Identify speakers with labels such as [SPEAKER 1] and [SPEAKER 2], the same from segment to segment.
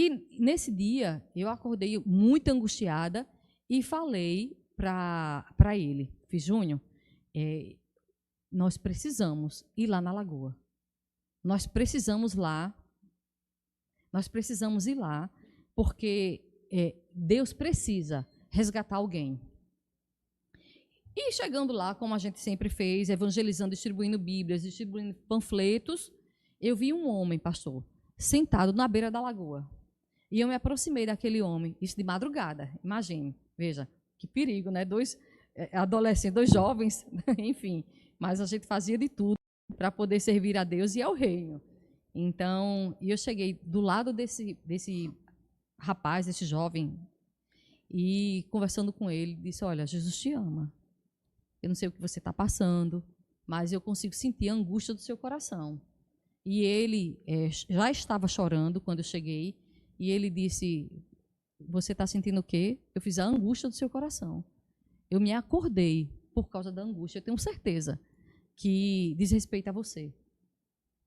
[SPEAKER 1] E nesse dia, eu acordei muito angustiada e falei para ele, fiz, Júnior, nós precisamos ir lá na lagoa. Nós precisamos ir lá, porque Deus precisa resgatar alguém. E chegando lá, como a gente sempre fez, evangelizando, distribuindo Bíblias, distribuindo panfletos, eu vi um homem, pastor, sentado na beira da lagoa. E eu me aproximei daquele homem, isso de madrugada, imagine, veja, que perigo, né? 2 adolescentes, 2 jovens, enfim, mas a gente fazia de tudo para poder servir a Deus e ao reino. Então, eu cheguei do lado desse rapaz, desse jovem, e conversando com ele, disse, olha, Jesus te ama. Eu não sei o que você está passando, mas eu consigo sentir a angústia do seu coração. E ele já estava chorando quando eu cheguei, e ele disse, você está sentindo o quê? Eu fiz a angústia do seu coração. Eu me acordei por causa da angústia, eu tenho certeza que diz respeito a você.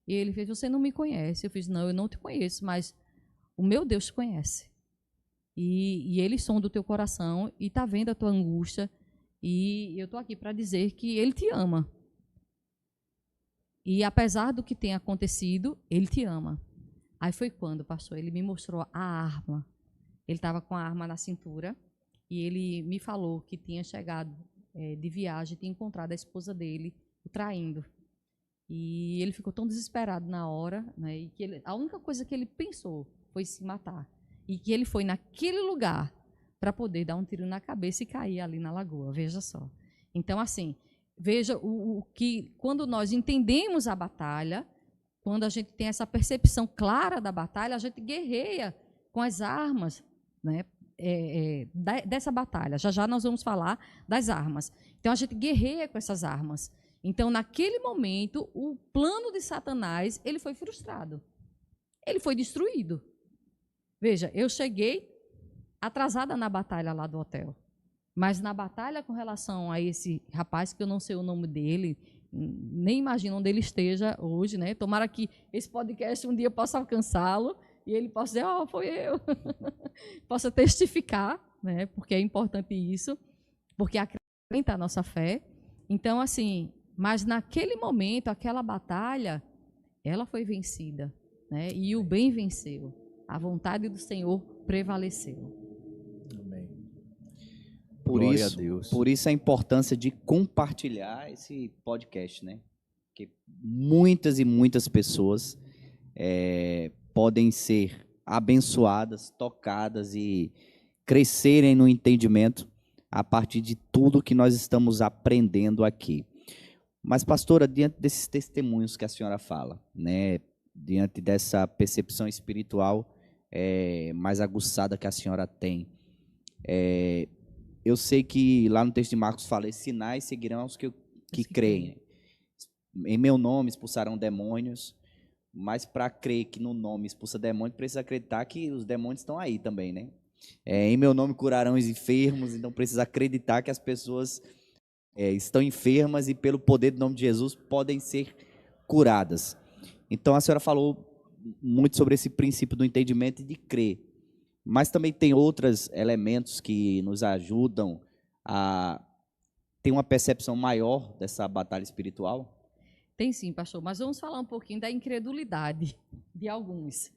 [SPEAKER 1] E ele fez, você não me conhece. Eu fiz, não, eu não te conheço, mas o meu Deus te conhece. E ele sonda o teu coração e está vendo a tua angústia. E eu estou aqui para dizer que ele te ama. E apesar do que tem acontecido, ele te ama. Aí foi quando, pastor, ele me mostrou a arma. Ele estava com a arma na cintura e ele me falou que tinha chegado de viagem, tinha encontrado a esposa dele o traindo. E ele ficou tão desesperado na hora, né, e que a única coisa que ele pensou foi se matar. E que ele foi naquele lugar para poder dar um tiro na cabeça e cair ali na lagoa, veja só. Então, assim, veja o que, quando nós entendemos a batalha, quando a gente tem essa percepção clara da batalha, a gente guerreia com as armas, né, dessa batalha. Já já nós vamos falar das armas. Então, a gente guerreia com essas armas. Então, naquele momento, o plano de Satanás, ele foi frustrado. Ele foi destruído. Veja, eu cheguei atrasada na batalha lá do hotel. Mas na batalha com relação a esse rapaz, que eu não sei o nome dele, nem imagino onde ele esteja hoje, né? Tomara que esse podcast um dia possa alcançá-lo e ele possa dizer, foi eu. Possa testificar, né? Porque é importante isso, porque acrescenta a nossa fé. Então, assim, mas naquele momento, aquela batalha, ela foi vencida, né? E o bem venceu. A vontade do Senhor prevaleceu.
[SPEAKER 2] Amém.
[SPEAKER 3] Por isso a importância de compartilhar esse podcast, né? Porque muitas e muitas pessoas podem ser abençoadas, tocadas e crescerem no entendimento a partir de tudo que nós estamos aprendendo aqui. Mas, pastora, diante desses testemunhos que a senhora fala, né, diante dessa percepção espiritual mais aguçada que a senhora tem, eu sei que lá no texto de Marcos fala, sinais seguirão os que creem. Em meu nome expulsarão demônios, mas para crer que no nome expulsa demônio, precisa acreditar que os demônios estão aí também, né? Em meu nome curarão os enfermos, então precisa acreditar que as pessoas estão enfermas e pelo poder do nome de Jesus podem ser curadas. Então a senhora falou muito sobre esse princípio do entendimento e de crer, mas também tem outros elementos que nos ajudam a ter uma percepção maior dessa batalha espiritual?
[SPEAKER 1] Tem sim, pastor, mas vamos falar um pouquinho da incredulidade de alguns,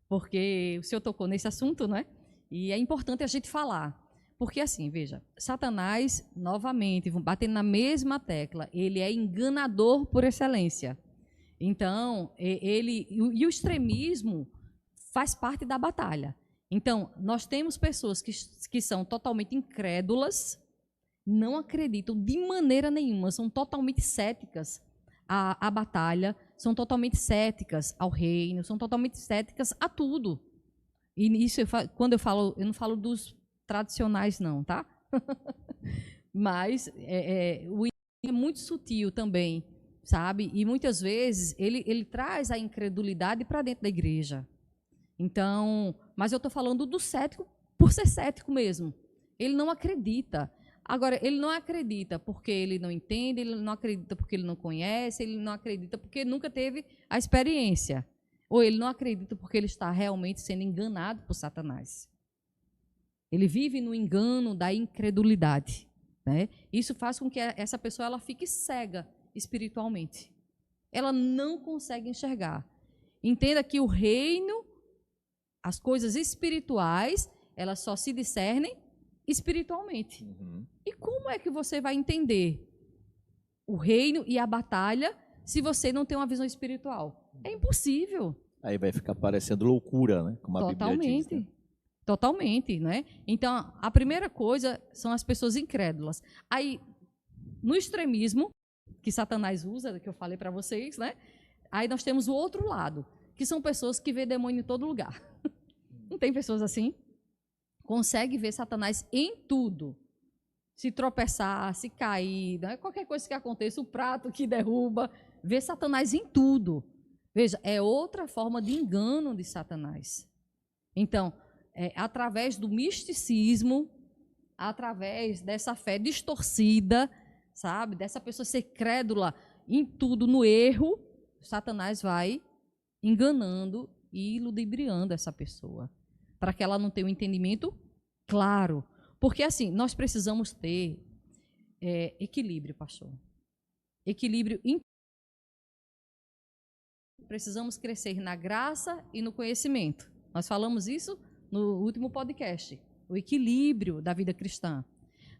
[SPEAKER 1] porque o senhor tocou nesse assunto, né? E é importante a gente falar. Porque assim, veja, Satanás, novamente, batendo na mesma tecla, ele é enganador por excelência. Então, e o extremismo faz parte da batalha. Então, nós temos pessoas que são totalmente incrédulas, não acreditam de maneira nenhuma, são totalmente céticas à batalha, são totalmente céticas ao reino, são totalmente céticas a tudo. E isso, quando eu falo, eu não falo dos tradicionais não, tá? Mas o é muito sutil também, sabe? E muitas vezes ele traz a incredulidade para dentro da igreja. Então, mas eu estou falando do cético por ser cético mesmo. Ele não acredita. Agora, ele não acredita porque ele não entende, ele não acredita porque ele não conhece, ele não acredita porque nunca teve a experiência. ou ele não acredita porque ele está realmente sendo enganado por Satanás. Ele vive no engano da incredulidade, né? Isso faz com que essa pessoa ela fique cega espiritualmente. Ela não consegue enxergar. Entenda que o reino, as coisas espirituais, elas só se discernem espiritualmente. E como é que você vai entender o reino e a batalha se você não tem uma visão espiritual? É impossível.
[SPEAKER 2] Aí vai ficar parecendo loucura, né? Como a Bíblia diz, né?
[SPEAKER 1] Totalmente, né? Então, a primeira coisa são as pessoas incrédulas. Aí, no extremismo, que Satanás usa, que eu falei para vocês, né? Aí nós temos o outro lado, que são pessoas que vê demônio em todo lugar. Não tem pessoas assim? Consegue ver Satanás em tudo. Se tropeçar, se cair, né? Qualquer coisa que aconteça, o prato que derruba, vê Satanás em tudo. Veja, é outra forma de engano de Satanás. Então, através do misticismo, através dessa fé distorcida, sabe? Dessa pessoa ser crédula em tudo, no erro, Satanás vai enganando e ludibriando essa pessoa, para que ela não tenha um entendimento claro. Porque, assim, nós precisamos ter equilíbrio, pastor. Equilíbrio. Precisamos crescer na graça e no conhecimento. Nós falamos isso no último podcast. O equilíbrio da vida cristã.